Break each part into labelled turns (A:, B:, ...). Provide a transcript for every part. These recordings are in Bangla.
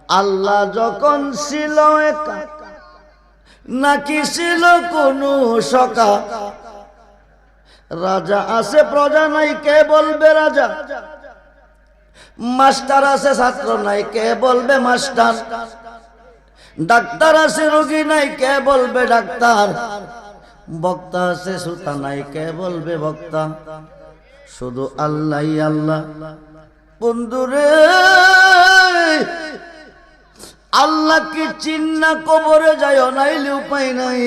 A: আল্লাহ যখন ছিল একা, নাকি ছিল কোনো সকা? রাজা আছে প্রজা নাই, কে বলবে রাজা? মাস্টার আছে ছাত্র নাই, কে বলবে মাস্টার? ডাক্তার আছে রোগী নাই, কে বলবে ডাক্তার? বক্তা আছে শ্রোতা নাই, কে বলবে বক্তা? শুধু আল্লাহই আল্লাহ। বন্ধুরে, আল্লাহকে চিন্না কবরে যায়, নাইলে উপায় নাই।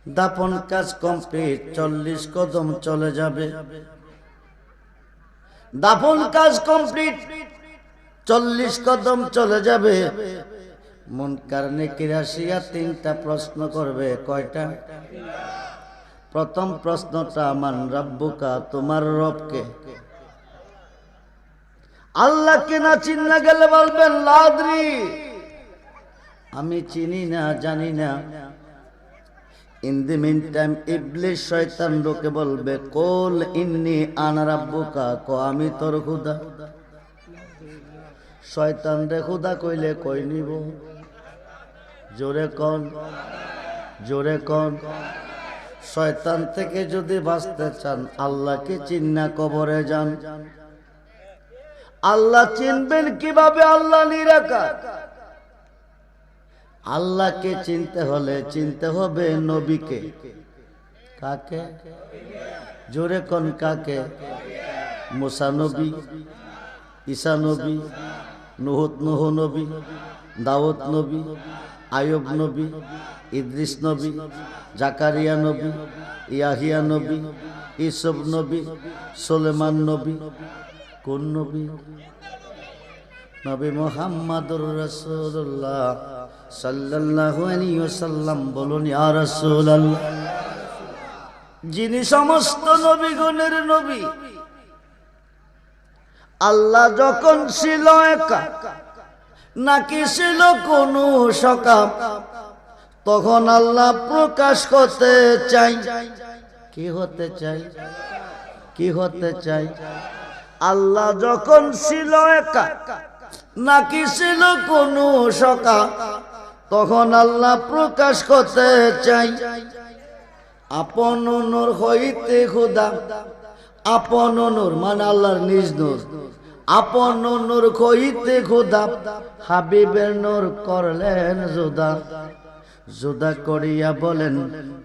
A: দাপন কাজ কমপ্লিট, 40 কদম চলে যাবে। দাপন কাজ কমপ্লিট, 40 কদম চলে যাবে। মুনকার নেকির আসিয়া 3টা প্রশ্ন করবে। কয়টা? প্রথম প্রশ্নটা মান রাব্বুকা, তোমার রবকে? আল্লাহকে না চিন্না গেলে বলবেন লাদ্রি, আমি চিনি না, জানি না। ইন দি মিন টাইম ইবলিস শয়তান লোকে বলবে কুল ইন্নী আনা রাব্বুকা, কো আমি তোর খোদা। শয়তান রে খোদা কইলে কই নিব? জোরে কোন, জোরে কোন। শয়তান থেকে যদি বাঁচতে চান, আল্লাহকে চিন্না কবরে যান। আল্লাহ চিনবেন কিভাবে? আল্লাহ নিরাকার। আল্লাহকে চিনতে হলে চিনতে হবে নবীকে। কাকে? জোরে কোন কাকে? মুসা নবী, ঈসা নবী, নূহ নবী, দাউদ নবী, আয়ুব নবী, ইদ্রিস নবী, জাকারিয়া নবী, ইয়াহিয়া নবী, ইউসুফ নবী, সুলেমান নবী। কোন নবী? নবী মুহাম্মদুর রাসূলুল্লাহ সাল্লাল্লাহু আলাইহি ওয়াসাল্লাম। বলুন ইয়া রাসূলুল্লাহ। যিনি সমস্ত নবীগণের নবী। আল্লাহ যখন ছিল একা, নাকি ছিল কোনো সকা? তখন আল্লাহ প্রকাশ করতে চাই। কি হতে চাই? কি হতে চাই? আল্লাহ যখন ছিল একা, নাকি ছিল কোনো সকা? তখন আল্লাহ প্রকাশ করতে চাই। আপন নূর হইতে খোদা, আপন নূর মানে আল্লাহর নিজ নূর। আপন নূর হইতে খোদা হাবিবের নূর করলেন জুদা। জুদা করিয়া বলেন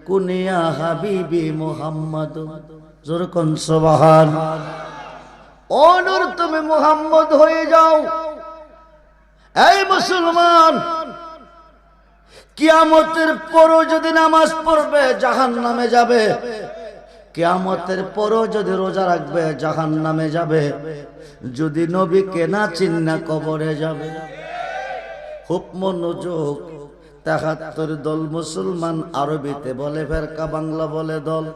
A: কুনিয়া হাবিবি মুহাম্মদ। জোরে কোন সুবহান। ও নূর, তুমি মুহাম্মদ হয়ে যাও। এই মুসলমান, কিয়ামতের পরও যদি নামাজ পড়বে জাহান্নামে যাবে। কিয়ামতের পরও যদি রোজা রাখবে জাহান্নামে যাবে। যদি নবীকে না চিন্না কবরে যাবে। খুব মনোযোগ। ৭৩ দল মুসলমান, আরবিতে বলে ফেরকা, বাংলা বলে দল।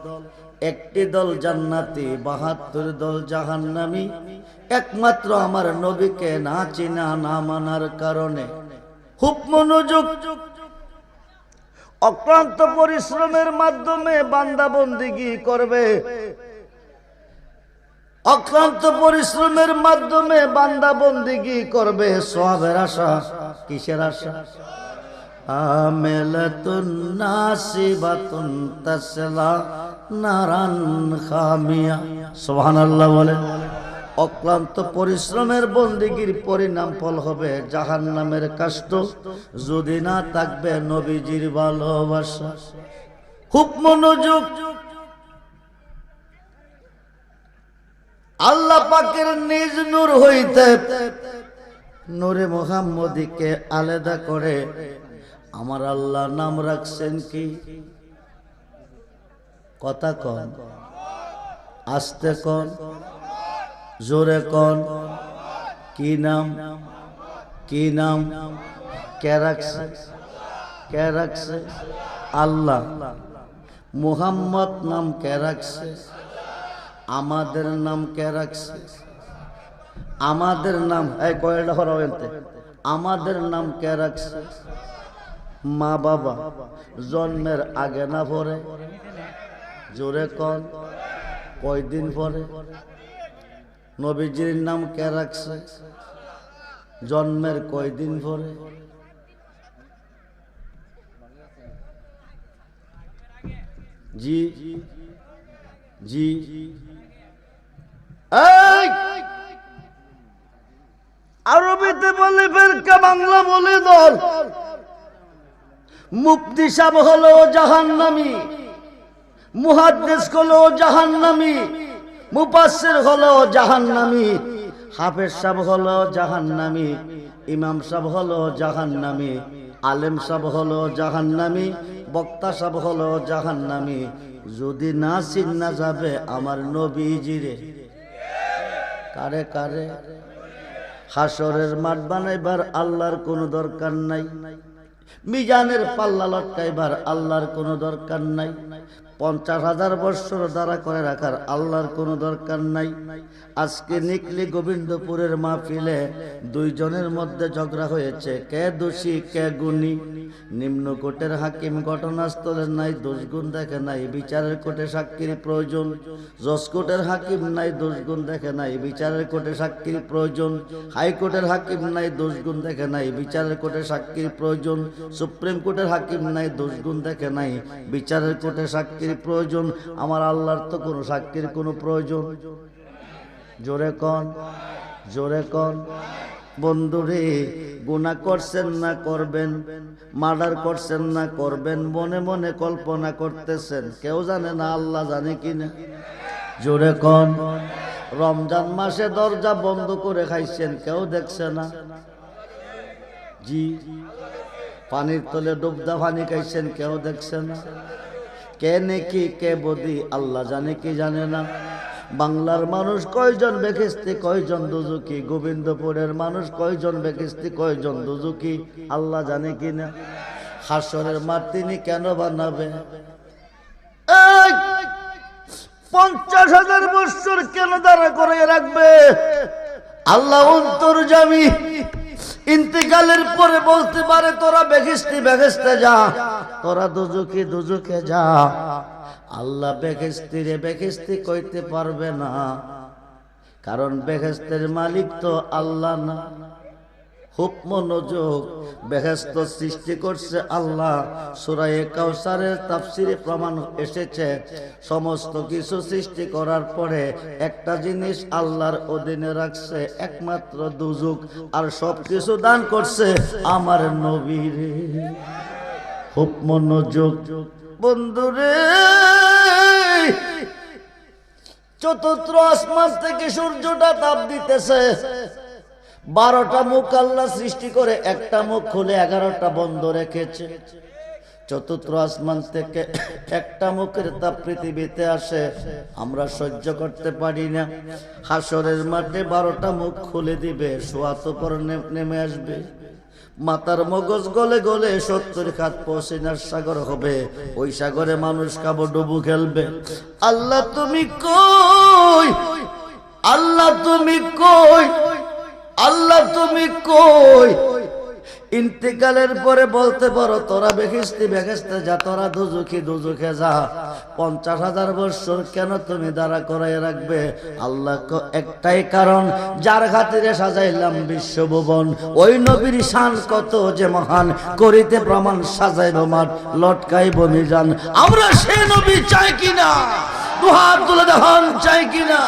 A: একটি দল জান্নাতি, ৭২ দল জাহান্নামী। একমাত্র আমার নবীকে না চিনা, না মানার কারণে। খুব মনোযোগ। অক্লান্ত পরিশ্রমের মাধ্যমে বান্দা বন্দিগি করবে। অক্লান্ত পরিশ্রমের মাধ্যমে বান্দা বন্দিগি করবে। সওয়াবের আশা। কিসের আশা? আমেলাতুন নাসিবাতুন তাসলা নারান খামিয়া। সুবহানাল্লাহ বলে। অক্লান্ত পরিশ্রমের বন্দিগির পরিণাম ফল হবে জাহান্নামের কাষ্ট, যদি না থাকবে নবীজির ভালোবাসা। খুব মনোযোগ। আল্লাহ পাকের নিজ নূর হইতে নূরে মুহাম্মদীকে আলাদা করে আমার আল্লাহ নাম রাখছেন কি? কথা কন, আস্তে কন, জোরে কন। কি নাম? কি নাম? কে রাখছে? কে রাখছে? আল্লাহ। মুহাম্মদ নাম কে রাখছে? আমাদের নাম কে রাখছে? আমাদের নাম এই কয়টা হরাইতে, আমাদের নাম কে রাখছে? মা বাবা জন্মের আগে না পরে? জোরে কন। কয়দিন পরে? নবীজির নাম কে রাখছে? জন্মের কয়দিন পরে? জি জি এই আরবিতে বলে ফেরকা, বাংলা বলে দল। মুফতি সাহেব হলো জাহান্নামী, মুহাদ্দিস হলো জাহান্নামী, মুফাসসির হলো জাহান্নামী, হাফেজ সাহেব হলো জাহান্নামী, ইমাম সাহেব হলো জাহান্নামী, আলেম সাহেব হলো জাহান্নামী, বক্তা সাহেব হলো জাহান্নামী। যদি না চিন্না যাবে আমার নবীজিরে, কারে কারে? হাসরের মাঠ বানাইবার আল্লাহর কোনো দরকার নাই, মিজানের পাল্লা লটকাইবার আল্লাহর কোনো দরকার নাই, 50,000 বৎসর দ্বারা করে রাখার আল্লাহর কোনো দরকার নাই। আজকে নিকলি গোবিন্দপুরের মাহফিলে দুইজনের মধ্যে ঝগড়া হয়েছে, কে দোষী কে গুণী। নিম্ন কোর্টের হাকিম ঘটনাস্থলের নাই, দোষগুণ দেখে নাই, বিচারের কোর্টে সাক্ষীর প্রয়োজন। জজ কোর্টের হাকিম নাই, দোষগুণ দেখে নাই, বিচারের কোর্টে সাক্ষীর প্রয়োজন। হাইকোর্টের হাকিম নাই, দোষগুণ দেখে নাই, বিচারের কোর্টে সাক্ষীর প্রয়োজন। সুপ্রিম কোর্টের হাকিম নাই, দোষগুণ দেখে নাই, বিচারের কোর্টে সাক্ষীর প্রয়োজন। আমার আল্লাহর তো কোনো সাক্ষীর কোনো প্রয়োজন? জোরে কন, জোরে কন। বন্ধুরে, গুনাহ করছেন না করবেন, মার্ডার করছেন না করবেন, মনে মনে কল্পনা করতেছেন, কেউ জানে না, আল্লাহ জানে কিনা? জোরে কন। রমজান মাসে দরজা বন্ধ করে খাইছেন, কেউ দেখছে না? জি। পানির তলে ডুবদা পানি খাইছেন, কেউ দেখছে না? কে নেকি কে বদি আল্লাহ জানে কি জানে না? বাংলার মানুষ কয়জন বেখিস্তি কয়জন দুজুকি, গোবিন্দপুরের মানুষ কয়জন বেখিস্তি কয়জন দুজুকি আল্লাহ জানে কি না? হাসরের মাঠ তিনি কেন বানাবে? 50,000 বৎসর কেন দাঁড়া করে রাখবে? আল্লাহ অন্তর্যামী, ইন্তেকালের পরে বলতে পারে তোরা বেখিস্তি বেহেশতে যা, তোরা দুজুকি দুজুকে যা। আল্লাহ বেহেশতি রে বেহেশতি কইতে পারবে না, কারণ বেহেশতের মালিক তো আল্লাহ না। খুব মনোযোগ, বেহেশত সৃষ্টি করছে আল্লাহ। সূরা কাউসারের তাফসিরে প্রমাণ এসেছে, সমস্ত কিছু সৃষ্টি করার পরে একটা জিনিস আল্লাহর অধীনে রাখছে, একমাত্র দুজক, আর সব কিছু দান করছে আমার নবীরে। খুব মনোযোগ বন্ধুরে। চতুর্থ আসমান থেকে সূর্যটা তাপ দিতেছে, 12টা মুখ আল্লাহ সৃষ্টি করে একটা মুখ খুলে 11টা বন্ধ রেখেছে। চতুর্থ আসমান থেকে একটা মুখের তাপ পৃথিবীতে আসে, আমরা সহ্য করতে পারি না। হাসরের মাঠে 12টা মুখ খুলে দিবে, সোয়াত উপর নেমে আসবে, মাথার মগজ গলে গলে 70 খাত পশিনার সাগর হবে। ওই সাগরে মানুষ খাবো ডুবু খেলবে। আল্লাহ তুমি কই? আল্লাহ তুমি কই? আল্লাহ তুমি কই? ইন্তেকালের পরে বলতে পারো তোরা বেহেশতি বেহেশতে যা, তোরা দুজুকি দুজুকে যা। 50,000 বৎসর কেন তুমি দাঁড়া করাই রাখবে? আল্লাহ একটাই কারণ, যার খাতিরে সাজাইলাম বিশ্বভুবন, ওই নবীর শান কত যে মহান, করিতে প্রমাণ সাজাইব মাঠ, লটকাইব মিজান। আমরা সেই নবী চাই কিনা? দুহাত তুলে দেখান, চাই কিনা?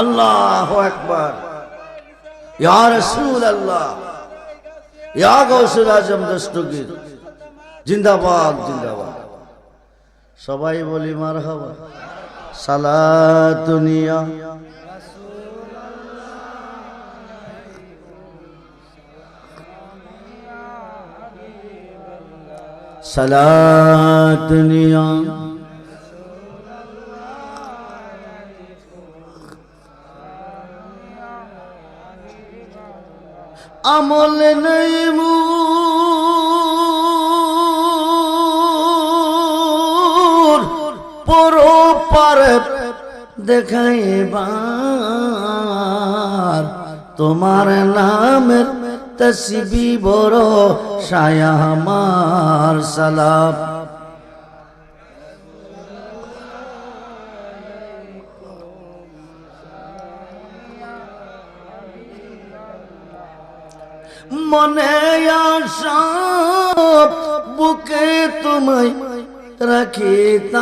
A: আল্লাহু আকবার। ইয়া রাসূলুল্লাহ, ইয়া গাউসুল আজম দস্তগীর, জিন্দাবাদ জিন্দাবাদ। সবাই বলি মারহাবা। সালাতুন ইয়া সালাতুন ইয়া আমল নেই মুর পরো পারে দেখাইবার, তোমার নামের তসবিহ বড় সায়া আমার সালাম। মনে আশা বুকে তোমায় রাখিতাম,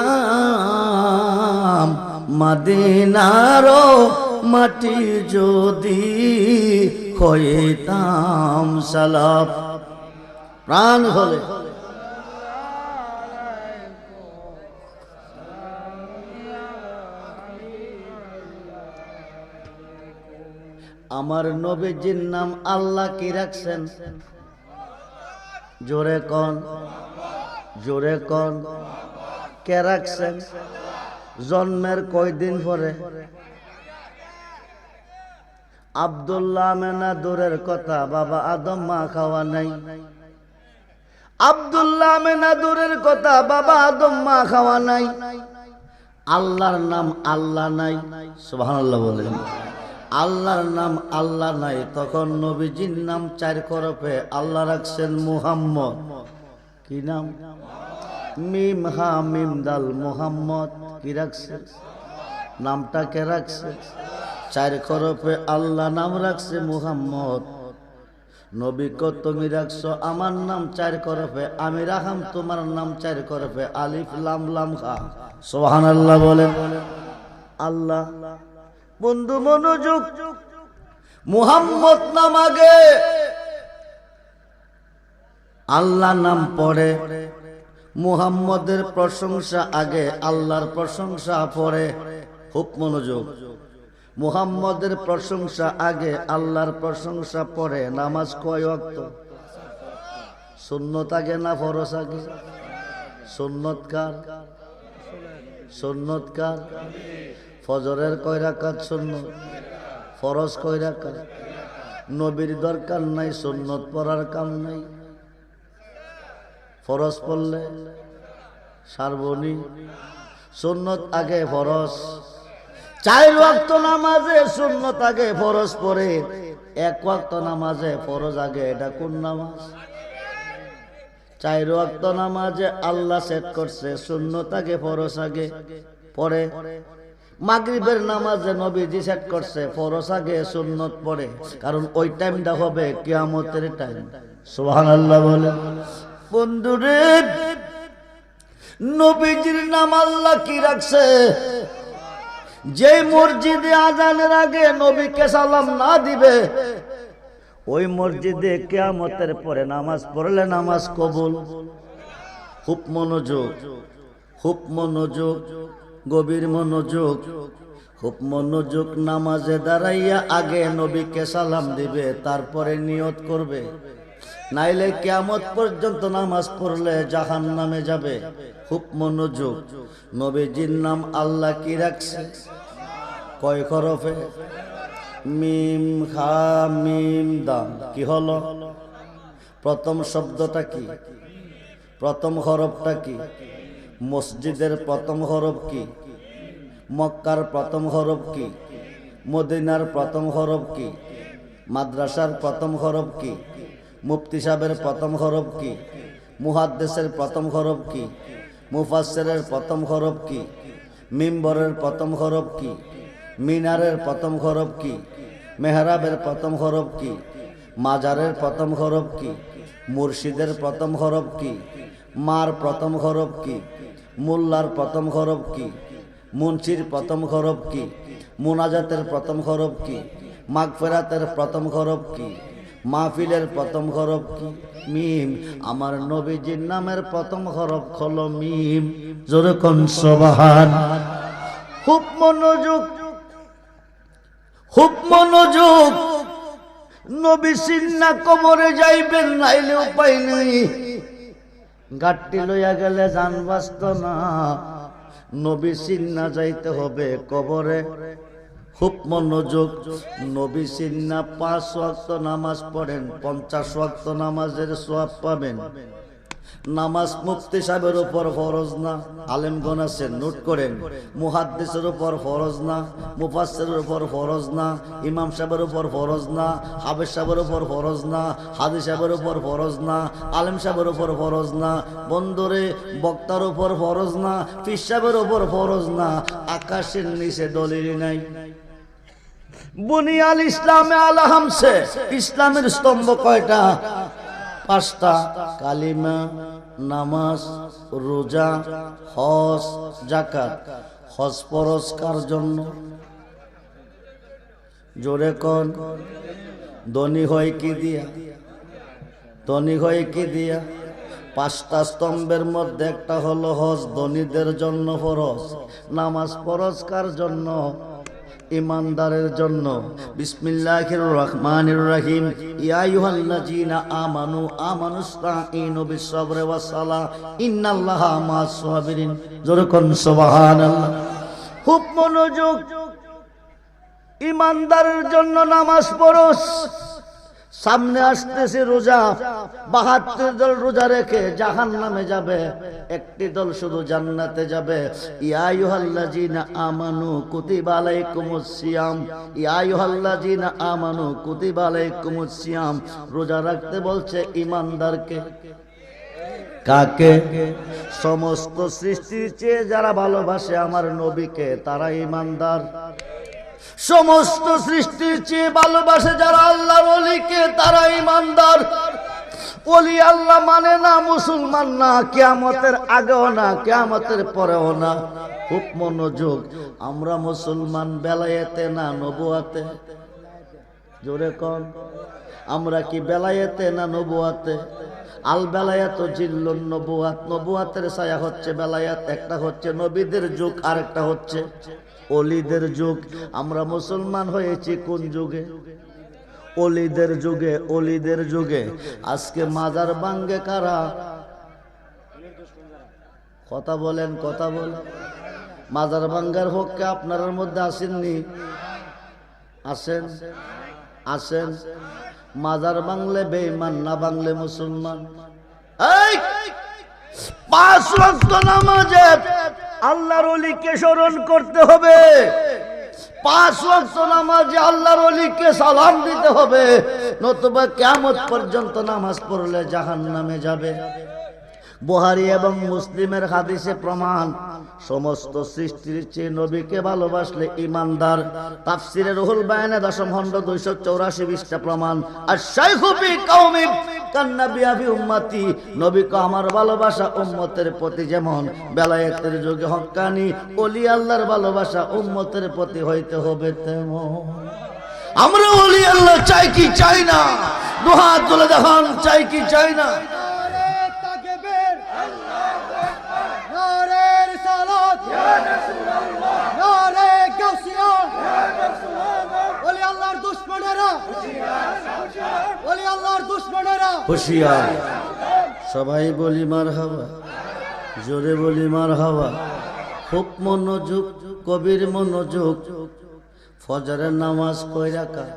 A: মদিনারো মাটি যদি হইতাম সালাম। প্রাণ হলে আমার নবীজির নাম আল্লাহ কি রাখছেন? জোরে কোন, জোরে কোন। কে রাখছেন? জন্মের কয়দিন পরে? আব্দুল্লাহ আমেনা দূরের কথা, বাবা আদম মা খাওয়া নাই। আব্দুল্লাহ আমেনা দূরের কথা, বাবা আদম মা খাওয়া নাই। আল্লাহর নাম আল্লাহ নাই, সুবহানাল্লাহ বলেন। আল্লাহর নাম আল্লাহ নাই, তখন নবীজির নাম চার করপে আল্লাহ রাখছেন মুহাম্মদ। কি নাম? মিম হা মিম দাল মুহাম্মদ। কি রাখছে? নামটা কে রাখছে? চার করপে আল্লাহ নাম রাখছে মুহাম্মদ। নবী কো তুমি রাখছো আমার নাম চার করপে, আমি রাখাম তোমার নাম চার করপে, আলিফ লাম লাম খা। সুবহানাল্লাহ বলেন। আল্লাহ বন্ধু মনোযোগ, মুহাম্মদ নাম আগে, আল্লাহ নাম পরে। মুহাম্মদের প্রশংসা আগে, আল্লাহর প্রশংসা পরে। খুব মনোযোগ, মুহাম্মদের প্রশংসা আগে, আল্লাহর প্রশংসা পরে। নামাজ কয় ওয়াক্ত? সুন্নত আগে না ফরজ আগে? সুন্নত কার? সুন্নত কার? ফজরের কয় রাকাত সুন্নত? ফরজ কয় রাকাত? নবীর দরকার নাই, সুন্নত পড়ার কাম নাই। ফরজ পড়লে সারবনি, সুন্নত আগে ফরজ। চার ওয়াক্ত নামাজে সুন্নত আগে ফরজ পড়ে, এক ওয়াক্ত নামাজে ফরজ আগে। এটা কোন নামাজ? চার ওয়াক্ত নামাজে আল্লাহ সেট করছে সুন্নত আগে ফরজ আগে পড়ে। মাগরিবের নামাজে নবীজি সেট করছে ফরজ আগে সুন্নত পড়ে, কারণ ওই টাইমটা হবে কিয়ামতের টাইম। সুবহানাল্লাহ বলেন। বন্ধুরে, নবীজির নাম আল্লাহ কি রাখছে? যে মসজিদে আজানের আগে নবীকে সালাম না দিবে, ওই মসজিদে কিয়ামতের পরে নামাজ পড়লে নামাজ কবুল। খুব মনোযোগ, খুব মনোযোগ, গভীর মনোযোগ, খুব মনোযোগ। নামাজে দাঁড়াইয়া আগে নবীকে সালাম দিবে, তারপরে নিয়ত করবে, নাইলে কিয়ামত পর্যন্ত নামাজ পড়লে জাহান্নামে যাবে। খুব মনোযোগ, নবীজির নাম আল্লাহ কি রাখছে? কয় হরফে? মিম খা মিম দাম। কি হলো? প্রথম শব্দটা কি? প্রথম হরফটা কি? মসজিদের প্রথম হরফ কি? মক্কার প্রথম হরফ কি? মদিনার প্রথম হরফ কি? মাদ্রাসার প্রথম হরফ কি? মুফতি সাহেবের প্রথম হরফ কি? মুহাদ্দিসের প্রথম হরফ কি? মুফাসসিরের প্রথম হরফ কি? মিম্বরের প্রথম হরফ কি? মিনারের প্রথম হরফ কি? মেহরাবের প্রথম হরফ কি? মাজারের প্রথম হরফ কি? মুর্শিদের প্রথম হরফ কি? মার প্রথম হরফ কি? মোল্লার প্রথম হরফ কি? মুন্সির প্রথম হরফ কি? মুনাজাতের প্রথম হরফ কি? মাগফিরাতের প্রথম হরফ কি? মাহফিলের প্রথম হরফ কি? মিম। আমার নবীজির নামের প্রথম হরফ হলো মিম। জোরে কোন সুবহান। খুব মনোযোগ, খুব মনোযোগ। নবী সিন্না কবরে যাইবেন, নাইলে উপায় নেই। গাড়ি লইয়া গেলে জান বাঁচত না, নবী সিন্না যাইতে হবে কবরে। খুব মনোযোগ, নবী সিন্না 5 ওয়াক্ত নামাজ পড়েন, 50 ওয়াক্ত নামাজের সওয়াব পাবেন। নামাজ মুফতি সাহেবের উপর ফরজ না, আলেমগণ আছেন নোট করেন। মুহাদ্দিসের উপর ফরজ না, মুফাসসিরের উপর ফরজ না, ইমাম সাহেবের উপর ফরজ না, হাফেজ সাহেবের উপর ফরজ না, হাদিস সাহেবের উপর ফরজ না, আলেম সাহেবের উপর ফরজ না, বন্দরে বক্তার উপর ফরজ না, পীর সাহেবের উপর ফরজ না। আকাশের নিচে দলিল নাই। বুনিয়াল ইসলামে আলা হামসে, ইসলামের স্তম্ভ কয়টা? পাঁচটা। কালিমা, নামাজ, রোজা, হজ, যাকাত। হজ ফরজ কার জন্য? জোরে কোন? ধনী হয় কি দিয়া? ধনী হয় কি দিয়া? পাঁচটা স্তম্ভের মধ্যে একটা হলো হজ, ধনীদের জন্য ফরজ। নামাজ ফরজ কার জন্য? ইমানদারের জন্য। বিসমিল্লাহির রহমানির রহিম। ইয়া আইয়ুহাল্লাযীনা আমানু আমানুস্তাঈনু বিস-সাবরি ওয়াস-সালাহ ইন্নাল্লাহা মা'আস-সাবিরিন। জোরে কোন সুবহানাল্লাহ। খুব মনোযোগ। ইমানদারের জন্য নামাজ ফরজ। সামনে আসতেছে রোজা, ৭২ দল রোজা রেখে জাহান্নামে যাবে, একটি দল শুধু জান্নাতে যাবে। ইয়া আইয়ুহাল্লাযীনা আমানু কুতিবা আলাইকুমুস সিয়াম, ইয়া আইয়ুহাল্লাযীনা আমানু কুতিবা আলাইকুমুস সিয়াম। রোজা রাখতে বলছে ইমানদারকে। কাকে? সমস্ত সৃষ্টির চেয়ে যারা ভালোবাসে আমার নবীকে তারা ইমানদার। সমস্ত সৃষ্টির চেয়ে ভালোবাসে যারা আল্লাহর ওলিকে তারা ইমানদার। ওলি আল্লাহ মানে না, মুসলমান না, কিয়ামতের আগেও না, কিয়ামতের পরেও না। খুব মনোযোগ। আমরা মুসলমান বেলায়েতে না নবুয়াতে? জোরে কোন? আমরা কি বেলায়েতে না নবুয়াতে? আল বেলায়াত জিল্লুন নবুয়াত। নবুয়াতের ছায়া হচ্ছে বেলায়াত। একটা হচ্ছে নবীদের যুগ, আর একটা হচ্ছে ওলিদের যুগ। আমরা মুসলমান হয়েছি কোন যুগে? ওলিদের যুগে। ওলিদের যুগে। আজকে মাজার ভাঙ্গে কারা? কথা বলেন, কথা বলেন। মাজার ভাঙ্গার পক্ষে আপনার মধ্যে আসেননি? আসেন, আসেন। মাজার ভাঙলে বেঈমান, না ভাঙলে মুসলমান। এই ৫ ওয়াক্ত নামাজে আল্লাহর ওলিকে স্মরণ করতে হবে। ৫ ওয়াক্ত নামাজে আল্লাহর ওলিকে সালাম দিতে হবে, নতুবা কিয়ামত পর্যন্ত নামাজ পড়লে জাহান্নামে যাবে। বুখারী এবং মুসলিমের হাদিসে প্রমাণ, সমস্ত সৃষ্টির চেয়ে নবীকে ভালোবাসলে ইমানদার। তাফসিরে রুহুল বায়ানে ১০ম খণ্ড ২৮৪ পৃষ্ঠা প্রমাণ। আর শাইখু ফি কওমি কান্নাবী ফি উম্মতি। নবীকে আমার ভালোবাসা উম্মতের প্রতি যেমন বেলায়েতের যুগে হক্কানি ওলি আল্লাহর ভালোবাসা উম্মতের প্রতি হইতে হবে তেমন। আমরা ওলি আল্লাহ চাই কি চাই না? দুহাত তুলে দেখান, চাই কি চাই না? হুশিয়ার। সবাই বলি মারহাবা, জোরে বলি মারহাবা। খুব মনোযোগ, কবির মনোযোগ। ফজরের নামাজ কয় রাকাত?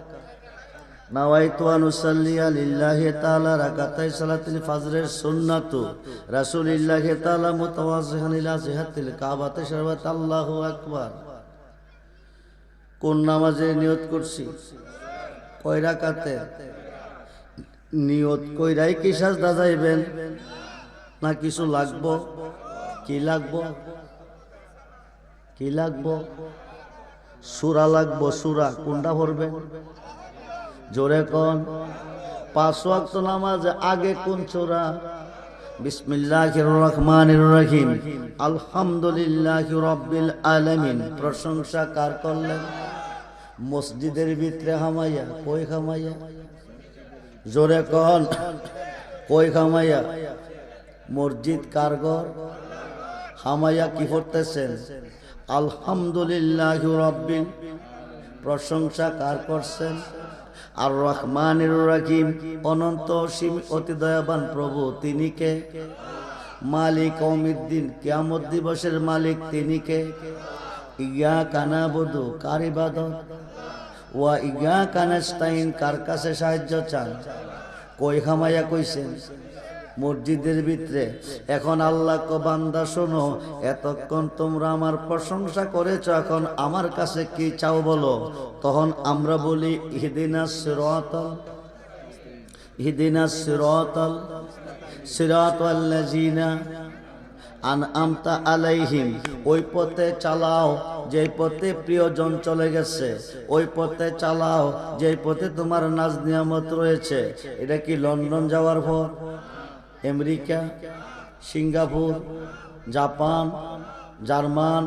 A: নাওয়াইতু আন উসাল্লিয়া লিল্লাহি তাআলা রাকাতাই সালাতুল ফজরের সুন্নাতু রাসূলিল্লাহি তাআলা মুতাওয়াজ্জিহান ইলা জিহাতিল কাবাতি শরবত। আল্লাহু আকবার। কোন নামাজে নিয়ত করছি? কয় রাকাতে? নিয়ত কইরাই কি সাজদা যাইবেন, না কিছু লাগবো? কি লাগবো? কি লাগবো? সূরা লাগবো। সূরা কোনটা পড়বেন? জোরে কোন? ৫ ওয়াক্ত নামাজে আগে কোন সূরা? বিসমিল্লাহির রহমানির রহিম। আলহামদুলিল্লাহি রাব্বিল আলামিন। প্রশংসা কার করলেন? মসজিদের ভিতরে হামাইয়া। কই হামাইয়া? জোরে কোন? কই হামাইয়া? মসজিদ কার ঘর? হামাইয়া কি করতেছেন? আলহামদুলিল্লাহি রাব্বিল। প্রশংসা কার করছেন? আর রহমানির রহিম। অনন্ত অসীম অতি দয়াবান প্রভু, তিনি কে? মালিক ইয়াউমিদ্দিন। কিয়ামত দিবসের মালিক তিনি কে? ইয়াকা নাবুদু। কার ইবাদত? ওয়া ইয়াকা নাস্তাইন। কার কাছে সাহায্য চান? কই খামাইয়া কইছেন? মসজিদের ভিতরে। এখন আল্লাহ কো বান্দা শোনো, এতক্ষণ তোমরা আমার প্রশংসা করেছ, এখন আমার কাছে কি চাও বলো। তখন আমরা বলি ইহদিনাস সিরাতাল, ইহদিনাস সিরাতাল সিরাতাল্লাযিনা আনআমতা আলাইহিম। ওই পথে চালাও যেই পথে প্রিয়জন চলে গেছে ওই পথে চালাও, যেই পথে তোমার নাজ নিয়ামত রয়েছে। এটা কি লন্ডন যাওয়ার পর, আমেরিকা, সিঙ্গাপুর, জাপান, জার্মান,